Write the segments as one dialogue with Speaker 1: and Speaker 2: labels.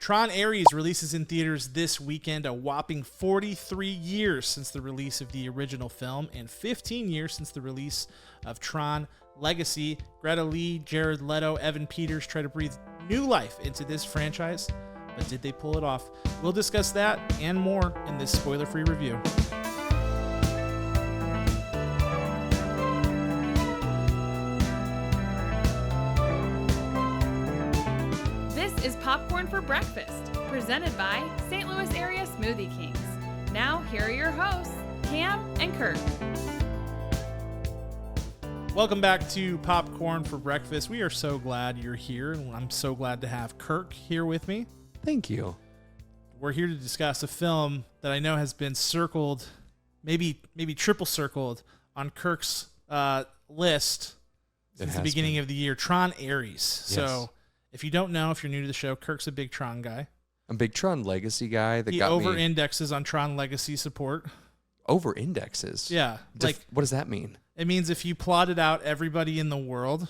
Speaker 1: Tron Ares releases in theaters this weekend, a whopping 43 years since the release of the original film and 15 years since the release of Tron Legacy. Greta Lee, Jared Leto, Evan Peters try to breathe new life into this franchise, but did they pull it off? We'll discuss that and more in this spoiler-free review.
Speaker 2: This is Popcorn for Breakfast, presented by St. Louis Area Smoothie Kings. Now, here are your hosts, Cam and Kirk.
Speaker 1: Welcome back to Popcorn for Breakfast. We are so glad you're here, and I'm so glad to have Kirk here with me.
Speaker 3: Thank you.
Speaker 1: We're here to discuss a film that I know has been circled, maybe triple circled on Kirk's list since the beginning of the year, Tron Ares. Yes. So if you don't know, if you're new to the show, Kirk's a big Tron guy. I'm a
Speaker 3: big Tron Legacy guy.
Speaker 1: He over-indexes on Tron Legacy support.
Speaker 3: Over-indexes?
Speaker 1: Yeah.
Speaker 3: What does that mean?
Speaker 1: It means if you plotted out everybody in the world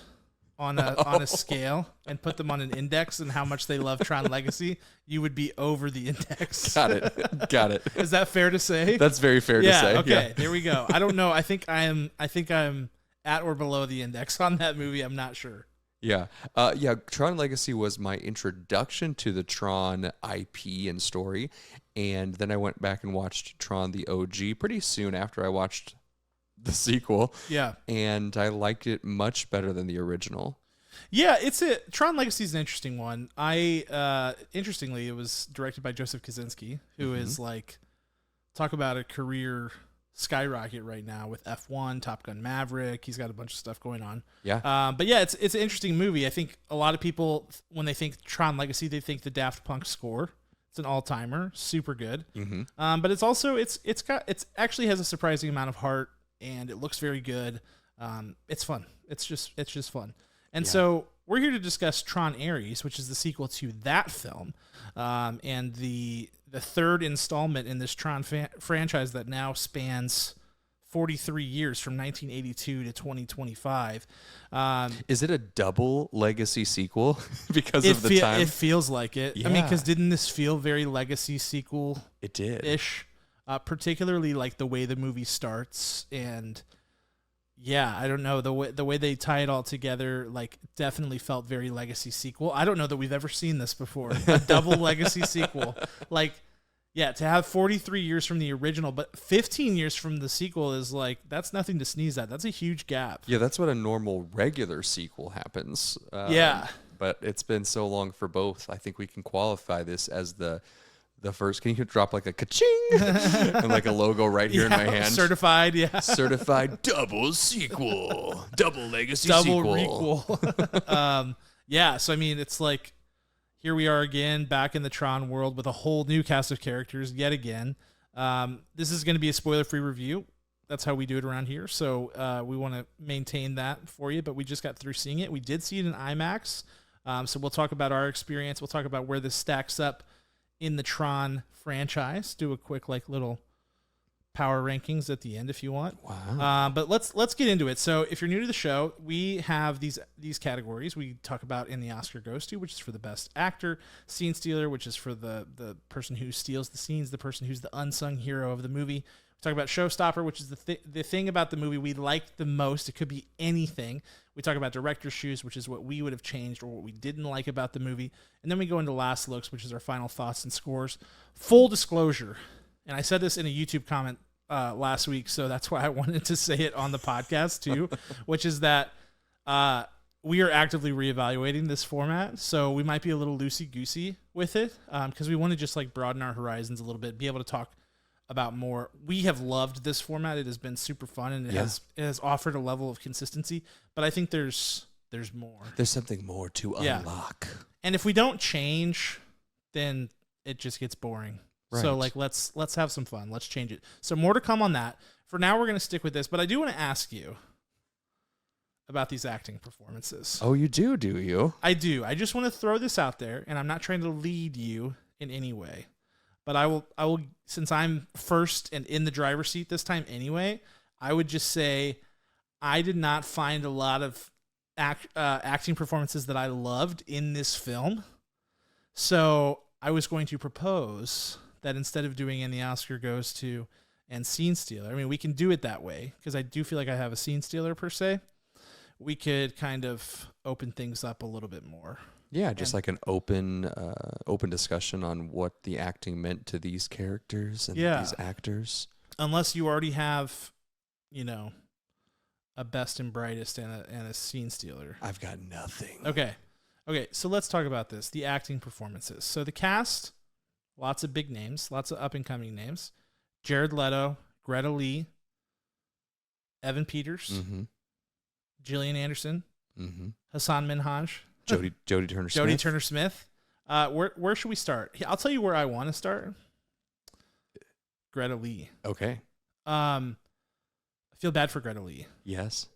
Speaker 1: on a scale and put them on an index and how much they love Tron Legacy, you would be over the index.
Speaker 3: Got it.
Speaker 1: Is that fair to say?
Speaker 3: That's very fair to say.
Speaker 1: Okay,
Speaker 3: yeah.
Speaker 1: There we go. I don't know. I think I'm at or below the index on that movie. I'm not sure.
Speaker 3: Yeah. Tron Legacy was my introduction to the Tron IP and story. And then I went back and watched Tron the OG pretty soon after I watched the sequel.
Speaker 1: Yeah.
Speaker 3: And I liked it much better than the original.
Speaker 1: Yeah, Tron Legacy is an interesting one. Interestingly, it was directed by Joseph Kosinski, who is talk about a career skyrocket right now with F1, Top Gun Maverick. He's got a bunch of stuff going on.
Speaker 3: Yeah.
Speaker 1: But yeah, it's an interesting movie. I think a lot of people, when they think Tron Legacy, they think the Daft Punk score. It's an all-timer, super good.
Speaker 3: Mm-hmm.
Speaker 1: But it's also it's actually has a surprising amount of heart, and it looks very good. It's fun. It's just fun. And so we're here to discuss Tron Ares, which is the sequel to that film, and the third installment in this Tron franchise that now spans 43 years from 1982 to 2025.
Speaker 3: Is it a double legacy sequel because of the time?
Speaker 1: It feels like it.
Speaker 3: Yeah.
Speaker 1: I mean, because didn't this feel very legacy sequel?
Speaker 3: It did.
Speaker 1: Ish. Particularly like the way the movie starts, and I don't know, the way they tie it all together, definitely felt very legacy sequel. I don't know that we've ever seen this before. A double legacy sequel. To have 43 years from the original, but 15 years from the sequel is that's nothing to sneeze at. That's a huge gap.
Speaker 3: Yeah, that's what a normal regular sequel happens. But it's been so long for both. I think we can qualify this as the first. Can you drop a ka-ching and a logo right here in my hand?
Speaker 1: Certified, yeah.
Speaker 3: Certified double sequel. Double legacy
Speaker 1: double
Speaker 3: sequel.
Speaker 1: Requel. So I mean, it's here we are again, back in the Tron world with a whole new cast of characters yet again. This is going to be a spoiler-free review. That's how we do it around here. So we want to maintain that for you, but we just got through seeing it. We did see it in IMAX. So we'll talk about our experience. We'll talk about where this stacks up in the Tron franchise. Do a quick little power rankings at the end if you want.
Speaker 3: Wow.
Speaker 1: But let's get into it. So if you're new to the show, we have these categories we talk about in the Oscar Goes To, which is for the best actor, scene stealer, which is for the person who steals the scenes, the person who's the unsung hero of the movie. We talk about showstopper, which is the thing about the movie we like the most. It could be anything. We talk about director's shoes, which is what we would have changed or what we didn't like about the movie. And then we go into last looks, which is our final thoughts and scores. Full disclosure, and I said this in a YouTube comment last week, so that's why I wanted to say it on the podcast too, which is that we are actively reevaluating this format, so we might be a little loosey-goosey with it because we want to just broaden our horizons a little bit, be able to talk about more. We have loved this format. It has been super fun, and it has offered a level of consistency, but I think there's more.
Speaker 3: There's something more to unlock.
Speaker 1: And if we don't change, then it just gets boring.
Speaker 3: Right.
Speaker 1: So let's have some fun. Let's change it. So more to come on that. For now, we're going to stick with this, but I do want to ask you about these acting performances.
Speaker 3: Oh, you do you?
Speaker 1: I do. I just want to throw this out there, and I'm not trying to lead you in any way, but I will, since I'm first and in the driver's seat this time anyway, I would just say I did not find a lot of acting performances that I loved in this film. So I was going to propose that instead of doing in the Oscar goes to and scene stealer, I mean, we can do it that way because I do feel like I have a scene stealer per se. We could kind of open things up a little bit more.
Speaker 3: Yeah, just like an open discussion on what the acting meant to these characters and these actors.
Speaker 1: Unless you already have, a best and brightest and a scene stealer.
Speaker 3: I've got nothing.
Speaker 1: Okay, so let's talk about this. The acting performances. So the cast, lots of big names, lots of up-and-coming names. Jared Leto, Greta Lee, Evan Peters, Gillian Anderson, Hassan Minhaj,
Speaker 3: Jodie Turner-Smith.
Speaker 1: Where should we start? I'll tell you where I want to start. Greta Lee.
Speaker 3: Okay.
Speaker 1: I feel bad for Greta Lee.
Speaker 3: Yes.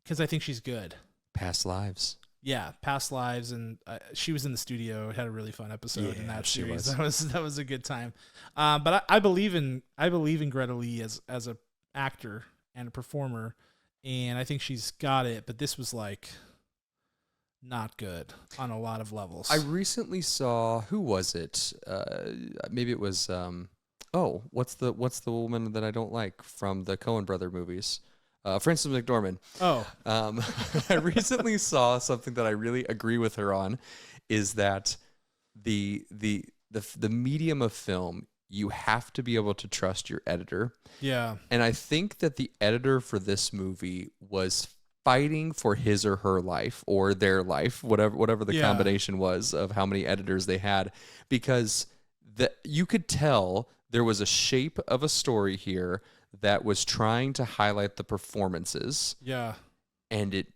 Speaker 1: Because I think she's good.
Speaker 3: Past lives.
Speaker 1: Yeah, past lives, and she was in the studio. It had a really fun episode in that series. That was a good time. But I believe in Greta Lee as a actor and a performer, and I think she's got it. But this was like not good on a lot of levels.
Speaker 3: I recently saw, who was it? Maybe it was what's the woman that I don't like from the Coen brother movies? Frances McDormand.
Speaker 1: Oh.
Speaker 3: I recently saw something that I really agree with her on, is that the medium of film, you have to be able to trust your editor.
Speaker 1: Yeah.
Speaker 3: And I think that the editor for this movie was fighting for his or her life or their life, whatever the combination was of how many editors they had, because you could tell there was a shape of a story here that was trying to highlight the performances.
Speaker 1: Yeah.
Speaker 3: And it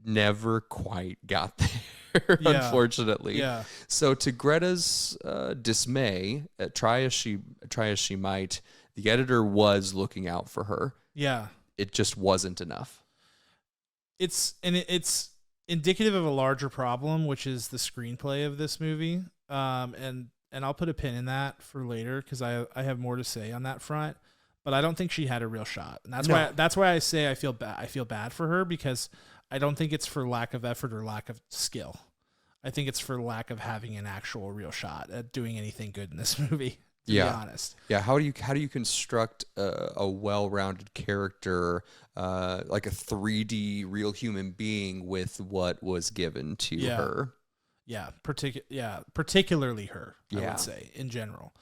Speaker 3: never quite got there, unfortunately.
Speaker 1: Yeah.
Speaker 3: So to Greta's dismay, try as she might, the editor was looking out for her.
Speaker 1: Yeah.
Speaker 3: It just wasn't enough.
Speaker 1: It's indicative of a larger problem, which is the screenplay of this movie. And I'll put a pin in that for later because I have more to say on that front. But I don't think she had a real shot, and that's why I say I feel bad for her, because I don't think it's for lack of effort or lack of skill. I think it's for lack of having an actual real shot at doing anything good in this movie. To be honest.
Speaker 3: Yeah. How do you construct a well-rounded character, like a 3D real human being, with what was given to her?
Speaker 1: Yeah, particularly her. I would say in general.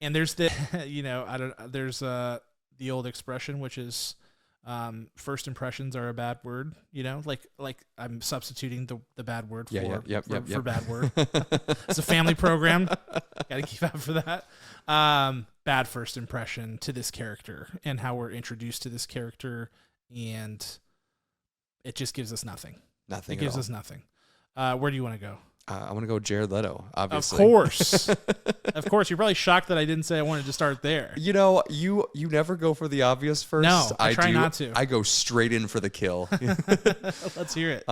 Speaker 1: And there's the, there's the old expression, which is first impressions are a bad word. Like I'm substituting the bad word for bad word. It's a family program. Got to keep out for that. Bad first impression to this character and how we're introduced to this character, and it just gives us nothing.
Speaker 3: Nothing.
Speaker 1: It gives us nothing. Where do you want to go?
Speaker 3: I want to go Jared Leto, obviously.
Speaker 1: Of course. Of course. You're probably shocked that I didn't say I wanted to start there.
Speaker 3: You never go for the obvious first.
Speaker 1: No, I try not to.
Speaker 3: I go straight in for the kill.
Speaker 1: Let's hear it.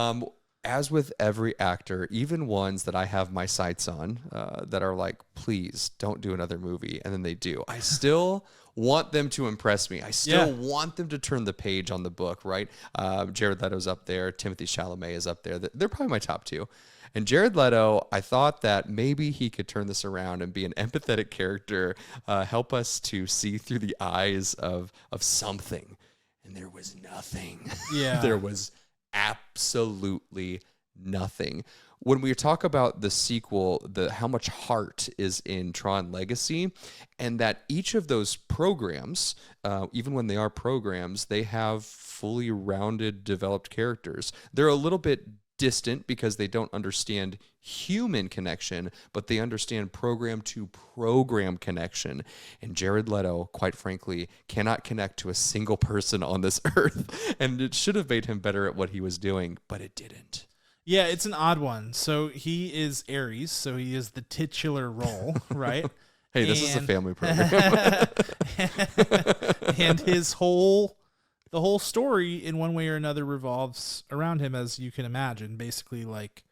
Speaker 3: As with every actor, even ones that I have my sights on, that are like, please don't do another movie, and then they do. I still want them to impress me. I still want them to turn the page on the book, right? Jared Leto's up there. Timothée Chalamet is up there. They're probably my top two. And Jared Leto, I thought that maybe he could turn this around and be an empathetic character, help us to see through the eyes of something. And there was nothing.
Speaker 1: Yeah.
Speaker 3: There was absolutely nothing. When we talk about the sequel, how much heart is in Tron Legacy, and that each of those programs, even when they are programs, they have fully rounded, developed characters. They're a little bit distant because they don't understand human connection, but they understand program to program connection. And Jared Leto, quite frankly, cannot connect to a single person on this earth. And it should have made him better at what he was doing, but it didn't.
Speaker 1: Yeah, it's an odd one. So he is Ares, so he is the titular role, right?
Speaker 3: Hey, this is a family program.
Speaker 1: And the whole story in one way or another revolves around him, as you can imagine. Basically, like,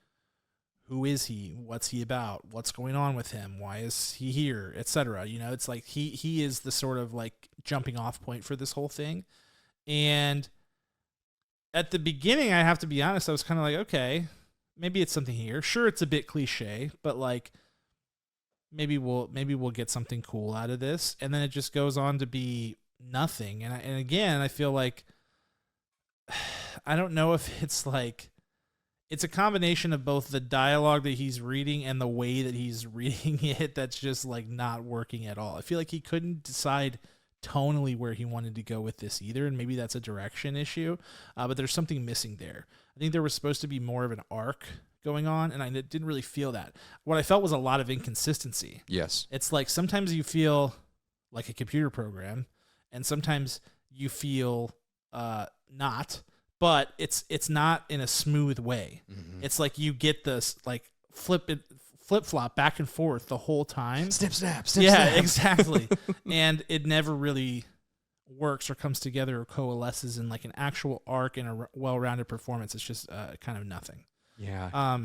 Speaker 1: who is he? What's he about? What's going on with him? Why is he here? Etc. It's like he is the sort of like jumping off point for this whole thing. And at the beginning, I have to be honest, I was kind of like, okay, maybe it's something here. Sure, it's a bit cliche, but like maybe we'll get something cool out of this, and then it just goes on to be nothing. And again, I feel like I don't know if it's like it's a combination of both the dialogue that he's reading and the way that he's reading it that's just like not working at all. I feel like he couldn't decide tonally where he wanted to go with this either, and maybe that's a direction issue, but there's something missing there. I think there was supposed to be more of an arc going on, and I didn't really feel that. What I felt was a lot of inconsistency.
Speaker 3: Yes.
Speaker 1: It's like sometimes you feel like a computer program, and sometimes you feel not, but it's not in a smooth way. Mm-hmm. It's like you get this like flip-flop back and forth the whole time.
Speaker 3: Snip, snap.
Speaker 1: Yeah, exactly. And it never really works or comes together or coalesces in like an actual arc and a well-rounded performance. It's just kind of nothing.
Speaker 3: Yeah.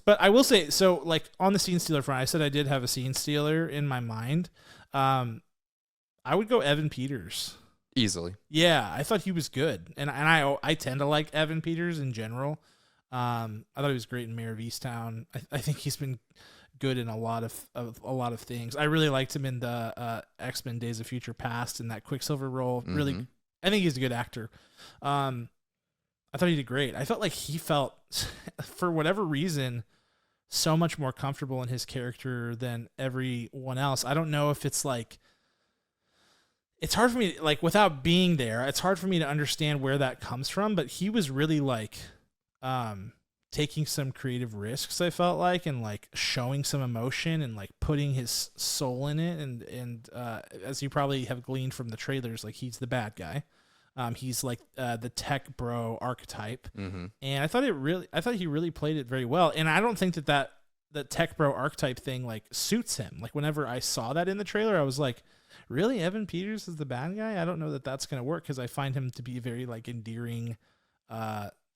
Speaker 1: But I will say, so like on the scene stealer front, I said I did have a scene stealer in my mind. I would go Evan Peters.
Speaker 3: Easily.
Speaker 1: Yeah, I thought he was good. And I tend to like Evan Peters in general. I thought he was great in Mayor of Easttown. I think he's been good in a lot of things. I really liked him in the X-Men Days of Future Past in that Quicksilver role. Mm-hmm. Really, I think he's a good actor. I thought he did great. I felt like he felt, for whatever reason, so much more comfortable in his character than everyone else. I don't know if it's like, it's hard for me, like without being there, it's hard for me to understand where that comes from, but he was really like taking some creative risks, I felt like, and like showing some emotion and like putting his soul in it. And as you probably have gleaned from the trailers, like he's the bad guy. He's like the tech bro archetype. Mm-hmm. And I thought he really played it very well. And I don't think that tech bro archetype thing like suits him. Like whenever I saw that in the trailer, I was like, really, Evan Peters is the bad guy? I don't know that that's going to work, because I find him to be very like endearing,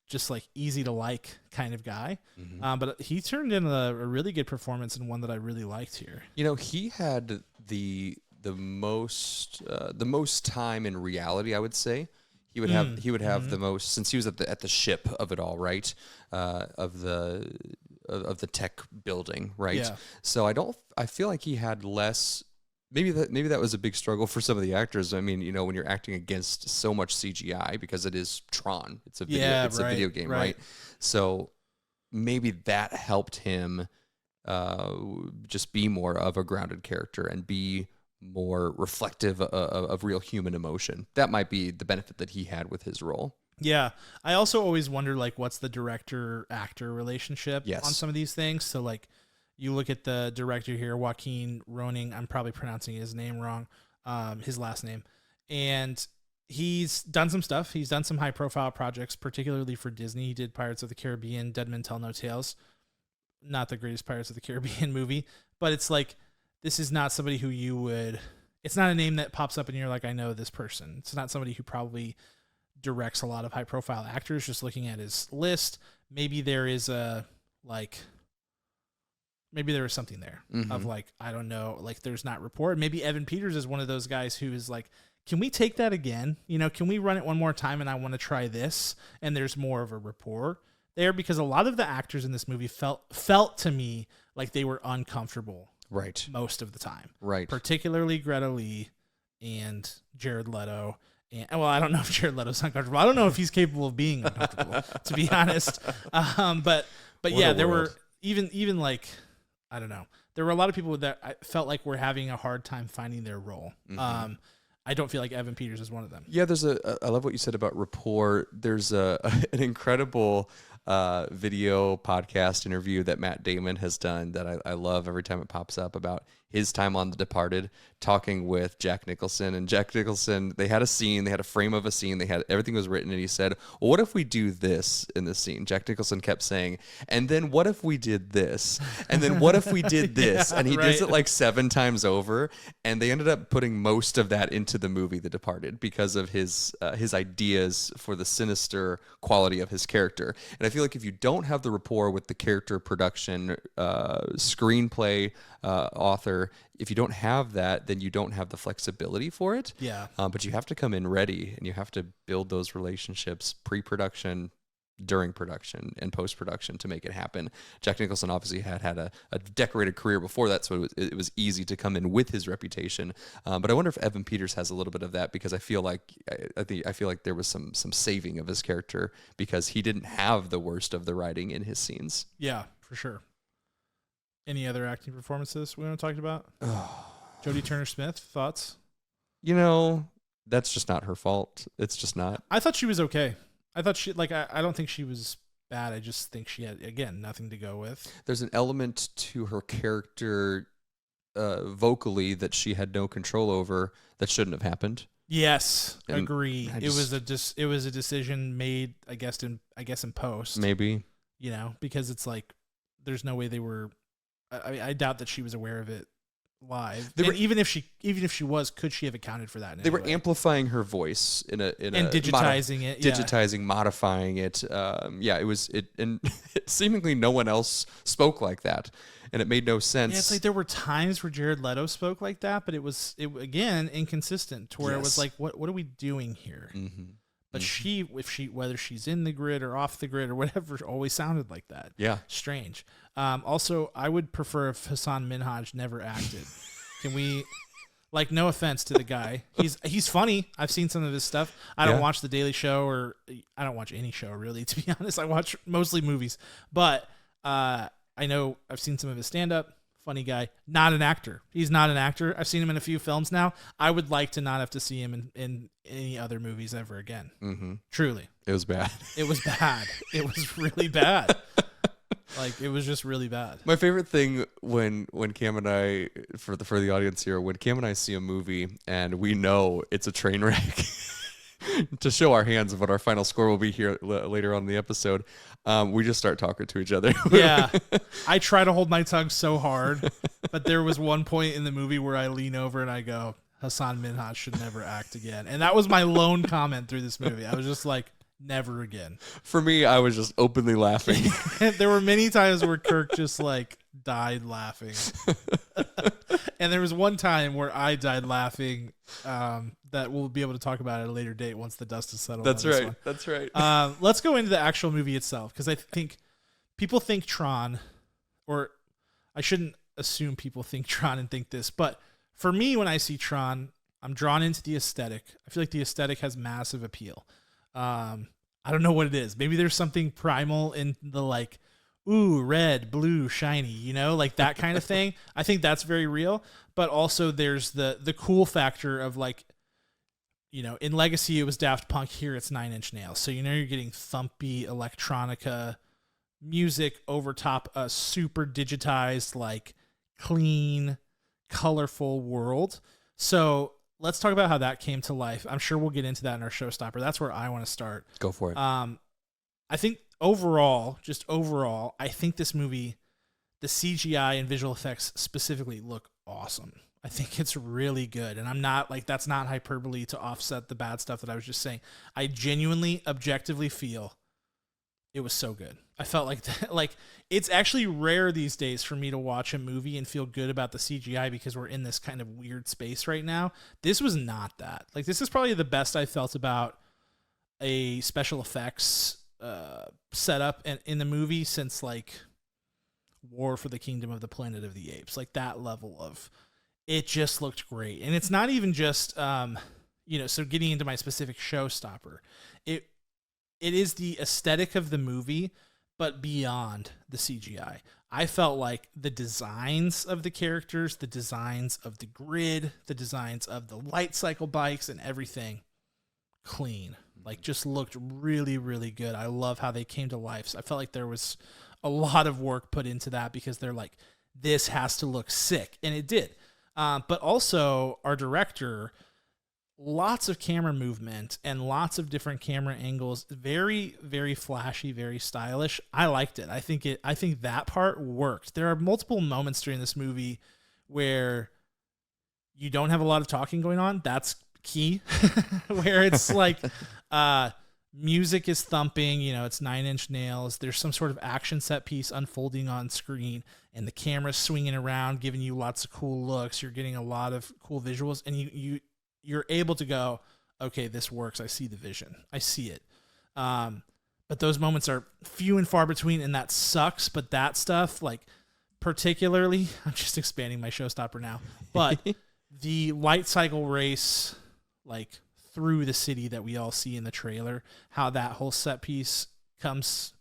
Speaker 1: just like easy to like kind of guy. Mm-hmm. But he turned in a really good performance, and one that I really liked here.
Speaker 3: You know, he had the most time in reality, I would say. He would have mm-hmm. the most, since he was at the ship of it all, right? Of the tech building, right? Yeah. So I feel like he had less. Maybe that was a big struggle for some of the actors. I mean, you know, when you're acting against so much CGI, because it is Tron, it's a video game, right? So maybe that helped him just be more of a grounded character and be more reflective of real human emotion. That might be the benefit that he had with his role.
Speaker 1: Yeah. I also always wonder, like, what's the director-actor relationship on some of these things? So, like, you look at the director here, Joaquin Roning. I'm probably pronouncing his name wrong, his last name. And he's done some stuff. He's done some high-profile projects, particularly for Disney. He did Pirates of the Caribbean, Dead Men Tell No Tales. Not the greatest Pirates of the Caribbean movie, but it's like, this is not somebody who you would... It's not a name that pops up and you're like, I know this person. It's not somebody who probably directs a lot of high-profile actors. Just looking at his list, maybe there is something there mm-hmm. of like, I don't know, like there's not rapport. Maybe Evan Peters is one of those guys who is like, can we take that again? You know, can we run it one more time and I want to try this? And there's more of a rapport there, because a lot of the actors in this movie felt to me like they were uncomfortable.
Speaker 3: Right.
Speaker 1: Most of the time.
Speaker 3: Right.
Speaker 1: Particularly Greta Lee and Jared Leto. And, well, I don't know if Jared Leto's uncomfortable. I don't know if he's capable of being uncomfortable, to be honest. But yeah, there were even like, I don't know. There were a lot of people that I felt like were having a hard time finding their role. Mm-hmm. I don't feel like Evan Peters is one of them.
Speaker 3: Yeah, I love what you said about rapport. There's an incredible video podcast interview that Matt Damon has done that I love every time it pops up, about his time on The Departed, talking with Jack Nicholson. And Jack Nicholson, they had a frame of a scene, everything was written, and he said, well, what if we do this in this scene? Jack Nicholson kept saying, and then what if we did this? And then what if we did this? And he does it like 7 times over, and they ended up putting most of that into the movie The Departed because of his ideas for the sinister quality of his character. And I feel like if you don't have the rapport with the character, production, screenplay, author, if you don't have that, then you don't have the flexibility for it.
Speaker 1: Yeah.
Speaker 3: But you have to come in ready, and you have to build those relationships pre-production, during production and post-production to make it happen. Jack Nicholson obviously had a decorated career before that, so it was easy to come in with his reputation. But I wonder if Evan Peters has a little bit of that, because I feel like there was some saving of his character because he didn't have the worst of the writing in his scenes.
Speaker 1: Yeah, for sure. Any other acting performances we want to talk about? Jodie Turner-Smith, thoughts?
Speaker 3: That's just not her fault. It's just not.
Speaker 1: I thought she was okay. I thought I don't think she was bad. I just think she had, again, nothing to go with.
Speaker 3: There's an element to her character vocally that she had no control over that shouldn't have happened.
Speaker 1: Yes, agree. It was a decision made, I guess in post.
Speaker 3: Maybe.
Speaker 1: Because it's like there's no way they were. I doubt that she was aware of it live. Even if she was, could she have accounted for that?
Speaker 3: They were amplifying her voice in
Speaker 1: digitizing it,
Speaker 3: modifying it. And seemingly no one else spoke like that, and it made no sense.
Speaker 1: Yeah, it's like there were times where Jared Leto spoke like that, but it was again inconsistent to where it was like, what are we doing here? Mm-hmm. But whether she's in the grid or off the grid or whatever, always sounded like that.
Speaker 3: Yeah.
Speaker 1: Strange. Also, I would prefer if Hassan Minhaj never acted. Can we, no offense to the guy. He's funny. I've seen some of his stuff. I don't watch The Daily Show, or I don't watch any show, really, to be honest. I watch mostly movies. But I know I've seen some of his stand-up. Funny guy. Not an actor. He's not an actor. I've seen him in a few films now. I would like to not have to see him in any other movies ever again. Mm-hmm. Truly.
Speaker 3: It was bad.
Speaker 1: It was bad. It was really bad. It was just really bad.
Speaker 3: My favorite thing when Cam and I, for the audience here, when Cam and I see a movie and we know it's a train wreck, to show our hands of what our final score will be here later on in the episode, we just start talking to each other.
Speaker 1: Yeah. I try to hold my tongue so hard, but there was one point in the movie where I lean over and I go, Hassan Minhaj should never act again. And that was my lone comment through this movie. I was just like, never again.
Speaker 3: For me, I was just openly laughing.
Speaker 1: There were many times where Kirk just died laughing. And there was one time where I died laughing that we'll be able to talk about at a later date once the dust is settled.
Speaker 3: That's right. That's right.
Speaker 1: Let's go into the actual movie itself, because I think people think Tron, or I shouldn't assume people think Tron and think this, but for me, when I see Tron, I'm drawn into the aesthetic. I feel like the aesthetic has massive appeal. I don't know what it is. Maybe there's something primal in the ooh, red, blue, shiny, that kind of thing. I think that's very real. But also there's the cool factor of in Legacy, it was Daft Punk. Here it's Nine Inch Nails. So, you're getting thumpy electronica music over top a super digitized, clean, colorful world. So let's talk about how that came to life. I'm sure we'll get into that in our showstopper. That's where I want to start.
Speaker 3: Go for it.
Speaker 1: I think overall, I think this movie, the CGI and visual effects specifically, look awesome. I think it's really good. And I'm not that's not hyperbole to offset the bad stuff that I was just saying. I genuinely, objectively feel it was so good. I felt like that, it's actually rare these days for me to watch a movie and feel good about the CGI because we're in this kind of weird space right now. This was not that. This is probably the best I felt about a special effects setup in the movie since War for the Kingdom of the Planet of the Apes. That level of, it just looked great. And it's not even just so getting into my specific showstopper, it is the aesthetic of the movie, but beyond the CGI. I felt like the designs of the characters, the designs of the grid, the designs of the light cycle bikes and everything, clean. Just looked really, really good. I love how they came to life. So I felt like there was a lot of work put into that because they're this has to look sick. And it did. But also our director, lots of camera movement and lots of different camera angles. Very, very flashy, very stylish. I liked it. I think that part worked. There are multiple moments during this movie where you don't have a lot of talking going on. That's key. Where it's music is thumping, it's Nine Inch Nails. There's some sort of action set piece unfolding on screen and the camera's swinging around, giving you lots of cool looks. You're getting a lot of cool visuals, and you're able to go, okay, this works. I see the vision. I see it. but those moments are few and far between, and that sucks. But that stuff, like particularly, I'm just expanding my showstopper now, but the light cycle race, like through the city that we all see in the trailer, how that whole set piece comes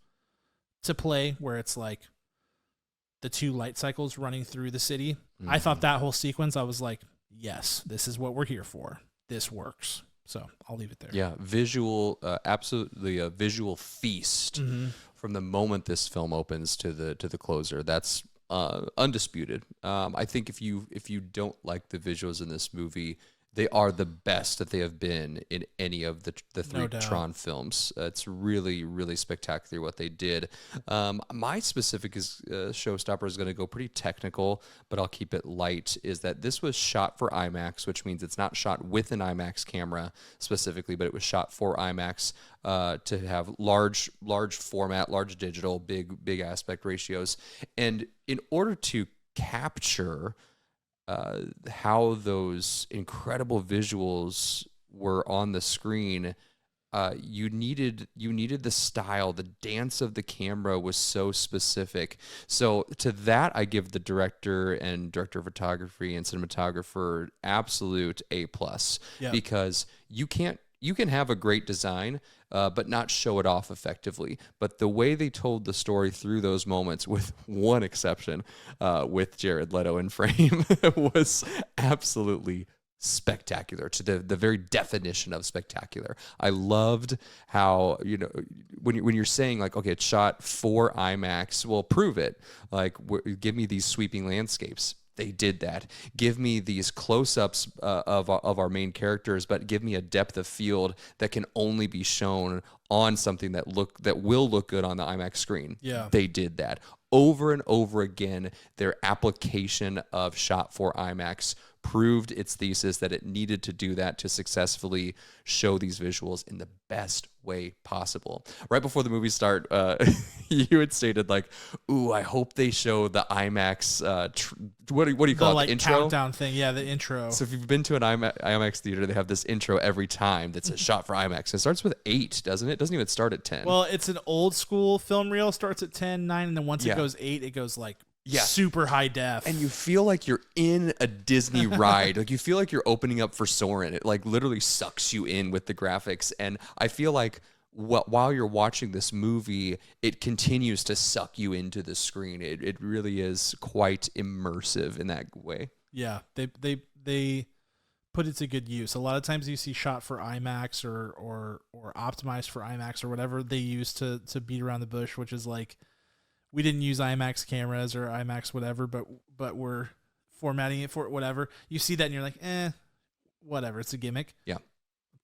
Speaker 1: to play, where it's like the two light cycles running through the city. Mm-hmm. I thought that whole sequence, I was like, yes, this is what we're here for. This works. So I'll leave it there.
Speaker 3: Yeah, visual, absolutely a visual feast from the moment this film opens to the closer. That's undisputed. I think if you don't like the visuals in this movie, they are the best that they have been in any of the three Tron films. It's really, really spectacular what they did. My specific showstopper is going to go pretty technical, but I'll keep it light, is that this was shot for IMAX, which means it's not shot with an IMAX camera specifically, but it was shot for IMAX to have large format, large digital, big aspect ratios. And in order to capture how those incredible visuals were on the screen, you needed the style. The dance of the camera was so specific. So to that, I give the director of photography and cinematographer absolute A+, because you can have a great design, but not show it off effectively. But the way they told the story through those moments, with one exception, with Jared Leto in frame, was absolutely spectacular, to the very definition of spectacular. I loved how, when you're saying like, okay, it's shot for IMAX, well, prove it. Like, give me these sweeping landscapes. They did that. Give me these close-ups of our main characters, but give me a depth of field that can only be shown on something that will look good on the IMAX screen.
Speaker 1: Yeah.
Speaker 3: They did that. Over and over again, their application of shot for IMAX proved its thesis that it needed to do that to successfully show these visuals in the best way possible. Right before the movie start, you had stated like, "Ooh, I hope they show the IMAX." What do you call it? The intro
Speaker 1: countdown thing. Yeah, the intro.
Speaker 3: So if you've been to an IMAX theater, they have this intro every time that's a shot for IMAX. It starts with 8, doesn't it? It doesn't even start at 10.
Speaker 1: Well, it's an old school film reel. Starts at 10, 9, and then once it goes 8, it goes like super high def.
Speaker 3: And you feel like you're in a Disney ride. Like you feel like you're opening up for Soarin'. It like literally sucks you in with the graphics. And I feel like while you're watching this movie, it continues to suck you into the screen. It really is quite immersive in that way.
Speaker 1: Yeah, they put it to good use. A lot of times you see shot for IMAX or optimized for IMAX or whatever they use to beat around the bush, which is like, we didn't use IMAX cameras or IMAX whatever, but we're formatting it for whatever. You see that and you're like, whatever, it's a gimmick.
Speaker 3: Yeah.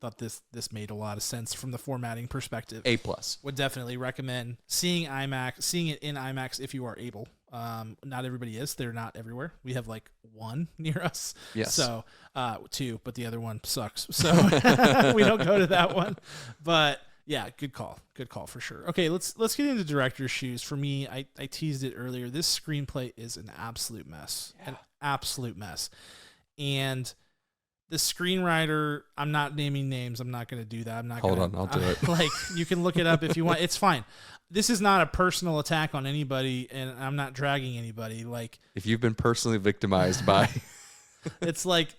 Speaker 1: Thought this made a lot of sense from the formatting perspective.
Speaker 3: A+.
Speaker 1: Would definitely recommend seeing it in IMAX if you are able. Not everybody is. They're not everywhere. We have like one near us.
Speaker 3: Yes.
Speaker 1: So 2, but the other one sucks. So we don't go to that one. But yeah, good call for sure. Okay, let's get into director's shoes. For me, I teased it earlier. This screenplay is an absolute mess. Yeah. An absolute mess. And the screenwriter, I'm not naming names. I'm not going to do that.
Speaker 3: Hold on, I'll do it.
Speaker 1: Like, you can look it up if you want. It's fine. This is not a personal attack on anybody, and I'm not dragging anybody. Like,
Speaker 3: if you've been personally victimized by...
Speaker 1: It's like,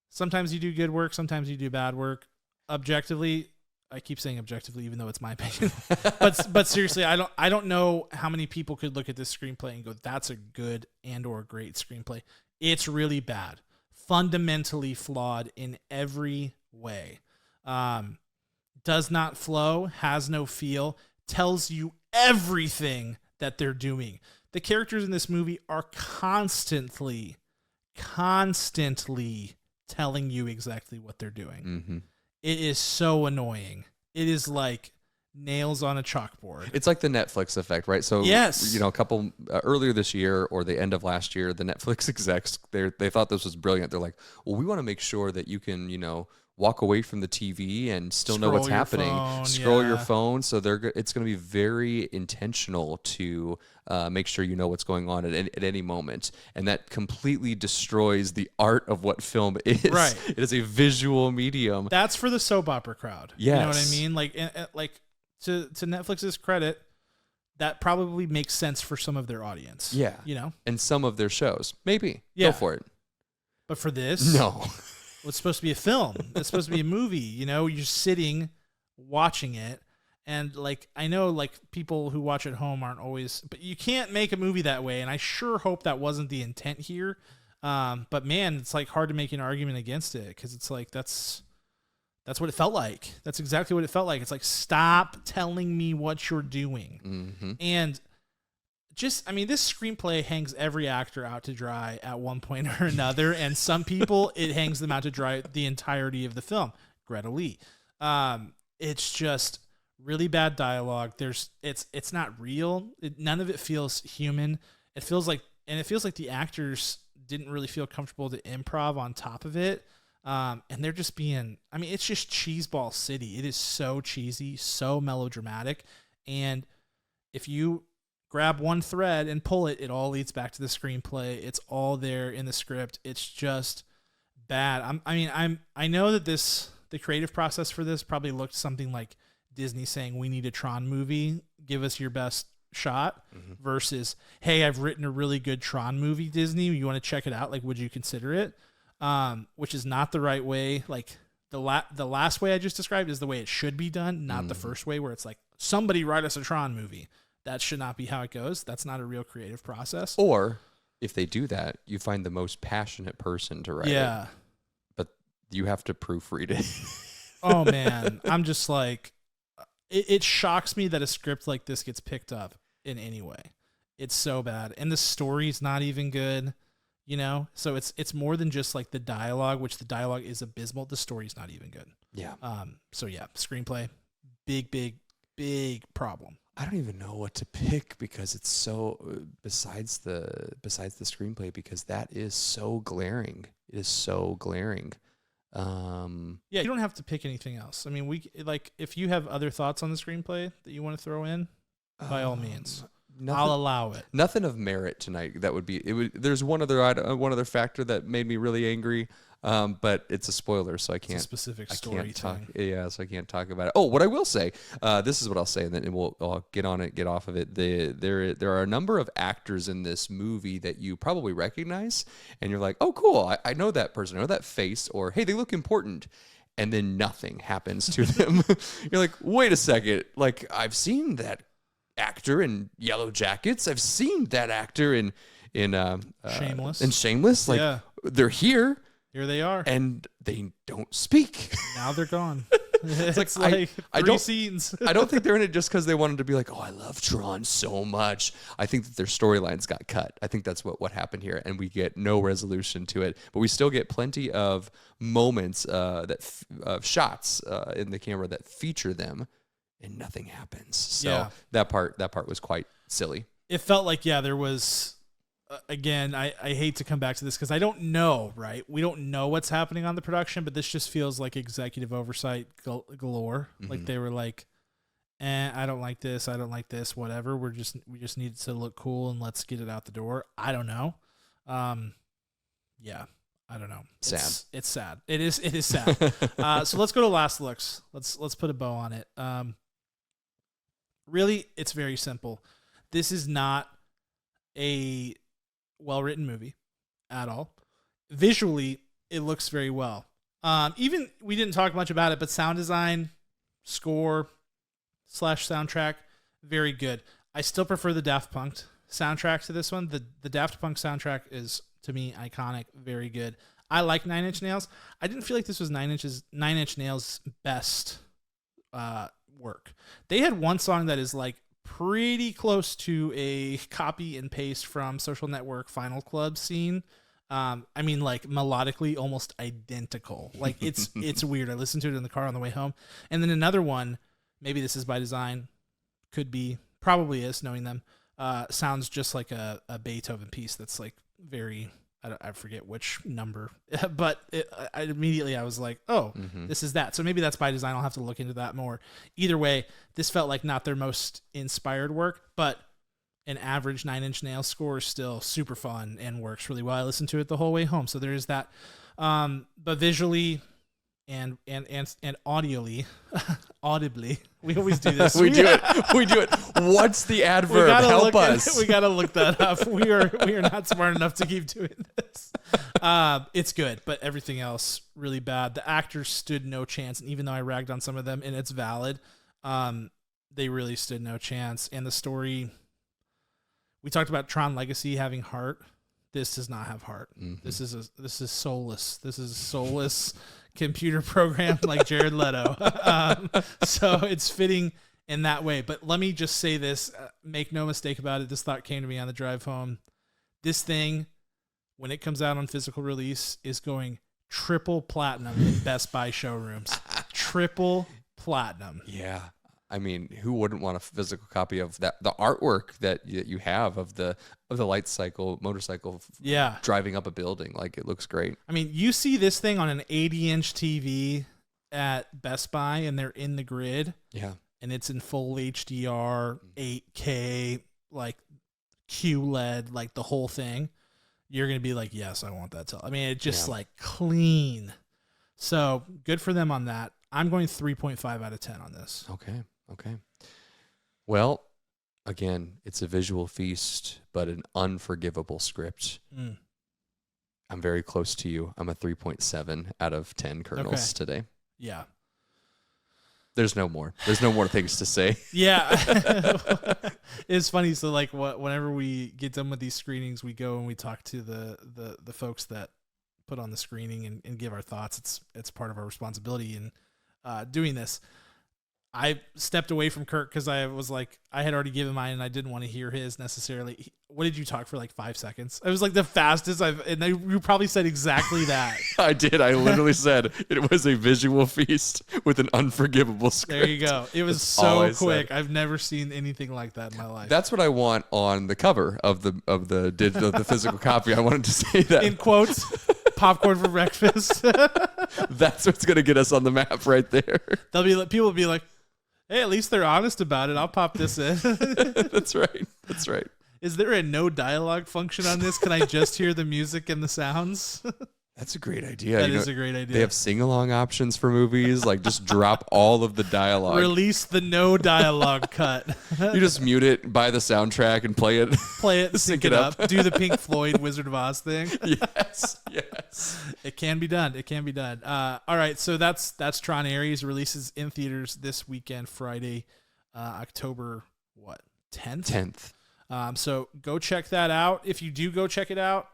Speaker 1: sometimes you do good work, sometimes you do bad work. Objectively, I keep saying objectively, even though it's my opinion. but seriously, I don't know how many people could look at this screenplay and go, that's a good and or great screenplay. It's really bad. Fundamentally flawed in every way. Does not flow, has no feel, tells you everything that they're doing. The characters in this movie are constantly telling you exactly what they're doing.
Speaker 3: Mm-hmm.
Speaker 1: It is so annoying. It is like nails on a chalkboard.
Speaker 3: It's like the Netflix effect, right? So,
Speaker 1: yes.
Speaker 3: A couple earlier this year or the end of last year, the Netflix execs, they thought this was brilliant. They're like, well, we want to make sure that you can, walk away from the TV and still know what's happening. Scroll your phone. So it's going to be very intentional to make sure you know what's going on at any moment. And that completely destroys the art of what film is.
Speaker 1: Right.
Speaker 3: It is a visual medium.
Speaker 1: That's for the soap opera crowd.
Speaker 3: Yes.
Speaker 1: You know what I mean? Like to Netflix's credit, that probably makes sense for some of their audience.
Speaker 3: Yeah.
Speaker 1: You know?
Speaker 3: And some of their shows. Maybe.
Speaker 1: Yeah.
Speaker 3: Go for it.
Speaker 1: But for this,
Speaker 3: no.
Speaker 1: It's supposed to be a film. It's supposed to be a movie. You know, you're sitting watching it. And like, I know like people who watch at home aren't always, but you can't make a movie that way. And I sure hope that wasn't the intent here. But man, it's like hard to make an argument against it. Cause it's like, that's what it felt like. That's exactly what it felt like. It's like, stop telling me what you're doing.
Speaker 3: Mm-hmm.
Speaker 1: And just, I mean, this screenplay hangs every actor out to dry at one point or another. And some people, it hangs them out to dry the entirety of the film. Greta Lee. It's just really bad dialogue. It's not real. None of it feels human. It feels like the actors didn't really feel comfortable to improv on top of it. And they're just being, I mean, it's just cheeseball city. It is so cheesy, so melodramatic. And if you grab one thread and pull it, it all leads back to the screenplay. It's all there in the script. It's just bad. I know that the creative process for this probably looked something like Disney saying, we need a Tron movie, give us your best shot, versus, hey, I've written a really good Tron movie, Disney, you want to check it out? Like, would you consider it? Which is not the right way. Like the last way I just described is the way it should be done, not the first way where it's like, somebody write us a Tron movie. That should not be how it goes. That's not a real creative process.
Speaker 3: Or if they do that, you find the most passionate person to write it. But you have to proofread it.
Speaker 1: Oh man. I'm just like, it shocks me that a script like this gets picked up in any way. It's so bad. And the story's not even good, you know? So it's more than just like the dialogue, which the dialogue is abysmal. The story's not even good.
Speaker 3: Yeah.
Speaker 1: So yeah, screenplay, big problem.
Speaker 3: I don't even know what to pick because it's so besides the screenplay, because that is so glaring. It is so glaring.
Speaker 1: Yeah, you don't have to pick anything else. I mean, if you have other thoughts on the screenplay that you want to throw in, by all means, I'll allow it.
Speaker 3: Nothing of merit tonight. That would be it. There's one other factor that made me really angry. But it's a spoiler, so I can't.
Speaker 1: It's a specific story
Speaker 3: talk.
Speaker 1: thing.
Speaker 3: Yeah, so I can't talk about it. Oh, what I will say, this is what I'll say, and then I'll get on it, get off of it. There are a number of actors in this movie that you probably recognize, and you're like, oh, cool, I know that person, I know that face, or hey, they look important, and then nothing happens to them. You're like, wait a second, like I've seen that actor in Yellow Jackets, I've seen that actor in
Speaker 1: Shameless.
Speaker 3: In Shameless, like
Speaker 1: yeah.
Speaker 3: They're here.
Speaker 1: Here they are.
Speaker 3: And they don't speak.
Speaker 1: Now they're gone.
Speaker 3: It's
Speaker 1: like
Speaker 3: I
Speaker 1: three scenes.
Speaker 3: I don't think they're in it just because they wanted to be like, oh, I love Tron so much. I think that their storylines got cut. I think that's what happened here. And we get no resolution to it. But we still get plenty of moments, of shots in the camera that feature them. And nothing happens. So
Speaker 1: yeah.
Speaker 3: that part was quite silly.
Speaker 1: It felt like, yeah, there was... again, I hate to come back to this because I don't know, right? We don't know what's happening on the production, but this just feels like executive oversight galore. Mm-hmm. Like they were like, I don't like this, whatever. We just need it to look cool and let's get it out the door. I don't know. Yeah, I don't know.
Speaker 3: Sad.
Speaker 1: It's sad. It is sad. So let's go to last looks. Let's put a bow on it. Really, it's very simple. This is not a well-written movie at all. Visually, it looks very well. Even we didn't talk much about it, but sound design, score / soundtrack, very good. I still prefer the Daft Punk soundtrack to this one. The Daft Punk soundtrack is, to me, iconic, very good. I like Nine Inch Nails. I didn't feel like this was Nine Inch Nails' best work. They had one song that is like pretty close to a copy and paste from Social Network Final Club scene. I mean, like melodically almost identical. Like it's weird. I listened to it in the car on the way home. And then another one, maybe this is by design, could be, probably is, knowing them, sounds just like a Beethoven piece that's like very, I forget which number, but I was like, oh, This is that. So maybe that's by design. I'll have to look into that more. Either way, this felt like not their most inspired work, but an average Nine Inch Nails score is still super fun and works really well. I listened to it the whole way home. So there is that. But visually, and audibly. We always do this.
Speaker 3: We do it. What's the adverb? Help us.
Speaker 1: We gotta look that up. We are not smart enough to keep doing this. It's good, but everything else really bad. The actors stood no chance, and even though I ragged on some of them, and it's valid, they really stood no chance. And the story, we talked about Tron Legacy having heart. This does not have heart. Mm-hmm. This is soulless. This is a soulless computer program like Jared Leto. So it's fitting in that way. But let me just say this, make no mistake about it. This thought came to me on the drive home. This thing, when it comes out on physical release, is going triple platinum in Best Buy showrooms. Triple platinum.
Speaker 3: Yeah. I mean, who wouldn't want a physical copy of that? The artwork that you have of the motorcycle, driving up a building, like, it looks great. I
Speaker 1: mean, you see this thing on an 80-inch TV at Best Buy, and they're in the grid.
Speaker 3: Yeah,
Speaker 1: and it's in full HDR, 8K, like QLED, like the whole thing. You're gonna be like, yes, I want that. I mean, it's just like clean. So good for them on that. I'm going 3.5 out of 10 on this.
Speaker 3: Okay. Well, again, it's a visual feast, but an unforgivable script. I'm very close to you. I'm a 3.7 out of 10 kernels today.
Speaker 1: Yeah.
Speaker 3: There's no more things to say.
Speaker 1: Yeah. It's funny. So like whenever we get done with these screenings, we go and we talk to the folks that put on the screening and give our thoughts. It's part of our responsibility in doing this. I stepped away from Kirk because I was like, I had already given mine and I didn't want to hear his necessarily. What did you talk for, like 5 seconds? It was like the fastest and you probably said exactly that.
Speaker 3: I did. I literally said it was a visual feast with an unforgivable script.
Speaker 1: There you go. It was so quick. I've never seen anything like that in my life.
Speaker 3: That's what I want on the cover of the digital, the physical copy. I wanted to say that
Speaker 2: in quotes. Popcorn for breakfast.
Speaker 3: That's what's gonna get us on the map right there.
Speaker 1: People will be like, hey, at least they're honest about it. I'll pop this in.
Speaker 3: That's right.
Speaker 1: Is there a no dialogue function on this? Can I just hear the music and the sounds?
Speaker 3: That's a great idea.
Speaker 1: That is a great idea.
Speaker 3: They have sing-along options for movies. Like, just drop all of the dialogue.
Speaker 1: Release the no dialogue cut.
Speaker 3: You just mute it, buy the soundtrack, and play it.
Speaker 1: Sync it up. Do the Pink Floyd Wizard of Oz thing.
Speaker 3: Yes.
Speaker 1: It can be done. All right, so that's Tron Ares. Releases in theaters this weekend, Friday, October 10th? 10th. So go check that out. If you do go check it out,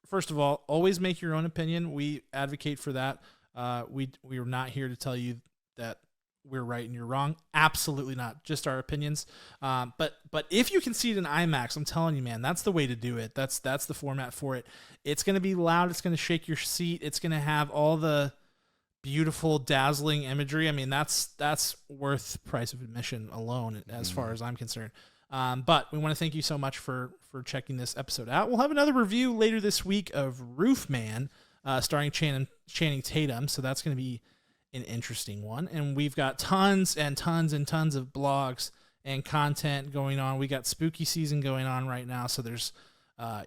Speaker 1: first of all, always make your own opinion. We advocate for that. We are not here to tell you that we're right and you're wrong. Absolutely not. Just our opinions. But if you can see it in IMAX, I'm telling you, man, that's the way to do it. That's the format for it. It's going to be loud. It's going to shake your seat. It's going to have all the beautiful, dazzling imagery. I mean, that's worth the price of admission alone, as far as I'm concerned. But we want to thank you so much for checking this episode out. We'll have another review later this week of Roof Man, starring Channing Tatum. So that's going to be an interesting one. And we've got tons and tons and tons of blogs and content going on. We got spooky season going on right now. So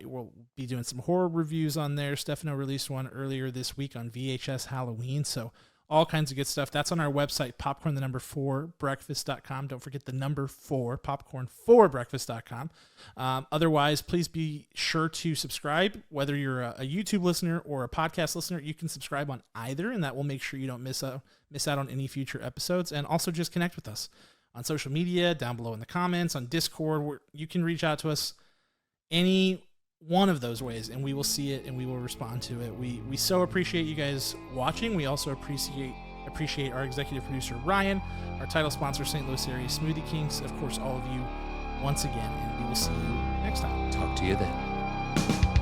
Speaker 1: we'll be doing some horror reviews on there. Stefano released one earlier this week on VHS Halloween. So all kinds of good stuff. That's on our website, popcorn4breakfast.com. Don't forget the number 4, popcorn4breakfast.com. Otherwise, please be sure to subscribe. Whether you're a YouTube listener or a podcast listener, you can subscribe on either, and that will make sure you don't miss out on any future episodes. And also just connect with us on social media, down below in the comments, on Discord, where you can reach out to us any one of those ways, and we will see it and we will respond to it. We so appreciate you guys watching. We also appreciate our executive producer Ryan, our title sponsor St. Louis Area Smoothie Kings, of course, all of you once again, and we will see you next time.
Speaker 3: Talk to you then.